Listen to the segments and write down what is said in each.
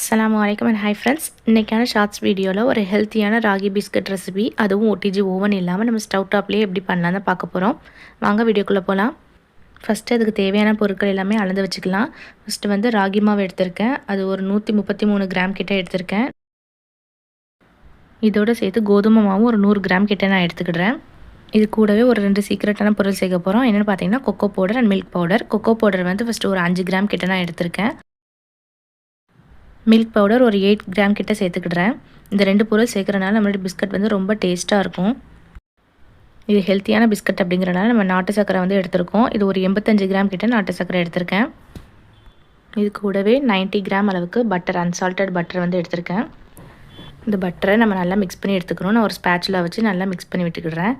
அஸ்ஸலாமு அலைக்கும் and hi friends. இன்றைக்கான ஷார்ட்ஸ் வீடியோவில் ஒரு ஹெல்த்தியான ராகி பிஸ்கட் ரெசிபி, அதுவும் ஓடிஜி ஓவன் இல்லாமல் நம்ம ஸ்டவ் டாப்லேயே எப்படி பண்ணலான்னு பார்க்க போகிறோம். வாங்க வீடியோக்குள்ளே போகலாம். ஃபஸ்ட்டு அதுக்கு தேவையான பொருட்கள் எல்லாமே அளந்து வச்சுக்கலாம். ஃபஸ்ட்டு வந்து ராகி மாவு எடுத்திருக்கேன். அது ஒரு 133 கிராம் கிட்டே எடுத்திருக்கேன். இதோடு சேர்த்து கோதுமை மாவும் ஒரு 100 கிராம் கிட்டே நான் எடுத்துக்கிடுறேன். இது கூடவே ஒரு 2 சீக்ரெட்டான பொருள் சேர்க்க போகிறோம். என்னென்னு பார்த்தீங்கன்னா cocoa powder and milk powder. Cocoa powder வந்து ஃபஸ்ட்டு ஒரு 5 கிராம் கிட்டே நான் எடுத்திருக்கேன். மில்க் பவுடர் ஒரு 8 கிராம் கிட்ட சேர்த்துக்கிடுறேன். இந்த 2 பொருள் சேர்க்குறனால நம்மளோட பிஸ்கட் வந்து ரொம்ப டேஸ்ட்டாக இருக்கும். இது ஹெல்த்தியான பிஸ்கட் அப்படிங்கிறனால நம்ம நாட்டு சர்க்கரை வந்து எடுத்திருக்கோம். இது ஒரு 85 கிராம் கிட்ட நாட்டு சர்க்கரை எடுத்திருக்கேன். இது கூடவே 90 கிராம் அளவுக்கு பட்டர், அன்சால்டட் பட்டர் வந்து எடுத்திருக்கேன். இந்த பட்டரை நம்ம நல்லா மிக்ஸ் பண்ணி எடுத்துக்கணும். நான் ஒரு ஸ்பேச்சுலா வச்சு நல்லா மிக்ஸ் பண்ணி விட்டுக்கிடுறேன்.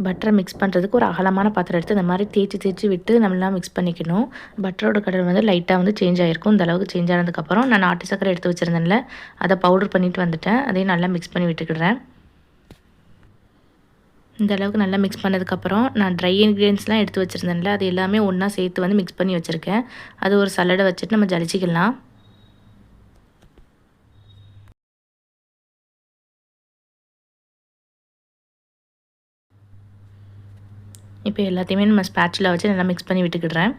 பட்டரை மிக்ஸ் பண்ணுறதுக்கு ஒரு அகலமான பாத்திரம் எடுத்து இந்த மாதிரி தேய்ச்சி விட்டு நம்மளாம் மிக்ஸ் பண்ணிக்கணும். பட்டரோட கலர் வந்து லைட்டாக வந்து சேஞ்ச் ஆகிருக்கும். இந்த அளவுக்கு சேஞ்ச் ஆனதுக்கப்புறம் நான் நாட்டு சக்கரை எடுத்து வச்சுருந்தேன்ல, அதை பவுடர் பண்ணிவிட்டு வந்துட்டேன். அதையும் நல்லா மிக்ஸ் பண்ணி விட்டுக்கிடுறேன். இந்த அளவுக்கு நல்லா மிக்ஸ் பண்ணதுக்கப்புறம் நான் ட்ரை இன்க்ரீடியன்ஸ்லாம் எடுத்து வச்சுருந்தேன்ல, அது எல்லாமே ஒன்றா சேர்த்து வந்து மிக்ஸ் பண்ணி வச்சுருக்கேன். அது ஒரு சல்லடை வச்சுட்டு நம்ம ஜலிச்சிக்கலாம். இப்போ எல்லாத்தையுமே நம்ம ஸ்பேச்சுலா வச்சு நல்லா மிக்ஸ் பண்ணி விட்டுக்கிடுறேன்.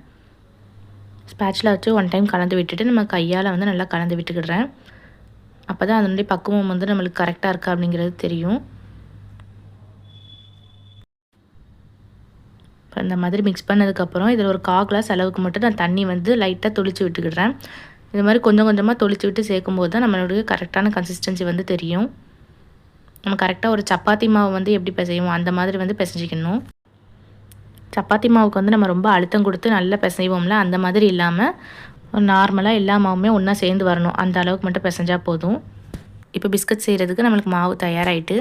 ஸ்பேச்சுலா வச்சு ஒன் டைம் கலந்து விட்டுட்டு நம்ம கையால் வந்து நல்லா கலந்து விட்டுக்கிடுறேன். அப்போ தான் அதனுடைய பக்குவம் வந்து நம்மளுக்கு கரெக்டாக இருக்கா அப்படிங்கிறது தெரியும். இப்போ இந்த மாதிரி மிக்ஸ் பண்ணதுக்கப்புறம் இதில் ஒரு 1/4 கிளாஸ் அளவுக்கு மட்டும் நான் தண்ணி வந்து லைட்டாக தொளிச்சு விட்டுக்கிடுறேன். இது மாதிரி கொஞ்சம் கொஞ்சமாக தொளிச்சு விட்டு சேர்க்கும்போது தான் நம்மளுடைய கரெக்டான கன்சிஸ்டன்சி வந்து தெரியும். நம்ம கரெக்டாக ஒரு சப்பாத்தி மாவு வந்து எப்படி பிசைவோம் அந்த மாதிரி வந்து பிசைஞ்சிக்கணும். சப்பாத்தி மாவுக்கு வந்து நம்ம ரொம்ப அழுத்தம் கொடுத்து நல்லா பிசைவோம்ல, அந்த மாதிரி இல்லாமல் ஒரு நார்மலாக எல்லா மாவுமே ஒன்றா சேர்ந்து வரணும். அந்த அளவுக்கு மட்டும் பிசைஞ்சால் போதும். இப்போ பிஸ்கட் செய்கிறதுக்கு நம்மளுக்கு மாவு தயாராகிட்டு,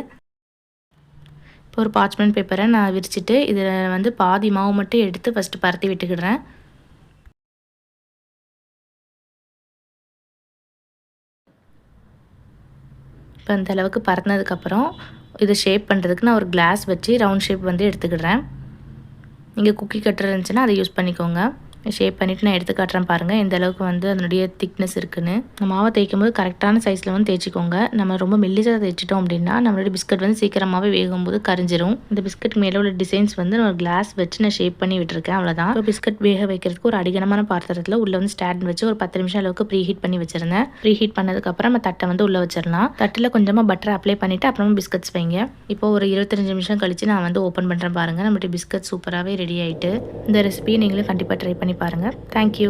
இப்போ ஒரு பார்ச்மெண்ட் பேப்பரை நான் விரிச்சிட்டு இதில் வந்து பாதி மாவு மட்டும் எடுத்து ஃபஸ்ட்டு பரத்தி விட்டுக்கிடுறேன். இப்போ அந்த அளவுக்கு பரத்தினதுக்கப்புறம் இதை ஷேப் பண்ணுறதுக்கு நான் ஒரு கிளாஸ் வச்சு ரவுண்ட் ஷேப் வந்து எடுத்துக்கிடுறேன். நீங்கள் குக்கி கட்டர் இருந்துச்சுன்னா அதை யூஸ் பண்ணிக்கோங்க. ஷேப் பண்ணிவிட்டு நான் எடுத்து காட்டுறேன் பாருங்கள் எந்த அளவுக்கு வந்து அதனுடைய திக்னஸ் இருக்குன்னு. நம்ம மாவை தேய்க்கும் போது கரெக்டான சைஸில் வந்து தேய்ச்சிக்கோங்க. நம்ம ரொம்ப மெல்லிசாக தேய்ச்சிட்டோம் அப்படின்னா நம்மளுடைய பிஸ்கட் வந்து சீக்கிரமாகவே வேகும்போது கரிஞ்சிரும். இந்த பிஸ்கட் மேலே உள்ள டிசைன்ஸ் வந்து நான் ஒரு கிளாஸ் வச்சு நான் ஷேப் பண்ணி விட்டுருக்கேன், அவ்வளோதான். இப்போ பிஸ்கட் வேக வைக்கிறதுக்கு ஒரு அடிகனமான பாத்திரத்தில் உள்ளே வந்து ஸ்டாண்ட் வச்சு ஒரு 10 நிமிஷம் அளவுக்கு ப்ரீ ஹீட் பண்ணி வச்சுருந்தேன். ப்ரீ ஹீட் பண்ணதுக்கப்புறம் நம்ம தட்டை வந்து உள்ளே வச்சிடலாம். தட்டில் கொஞ்சமாக பட்டரை அப்ளை பண்ணிவிட்டு அப்புறமா பிஸ்கட்ஸ் வைங்க. இப்போ ஒரு 25 நிமிஷம் கழித்து நான் வந்து ஓப்பன் பண்ணுறேன் பாருங்கள். நம்மளுடைய பிஸ்கட் சூப்பராகவே ரெடி ஆகிட்டு. இந்த ரெசிபியை நீங்களும் கண்டிப்பாக ட்ரை பண்ணி பாருங்கள். தேங்க்யூ.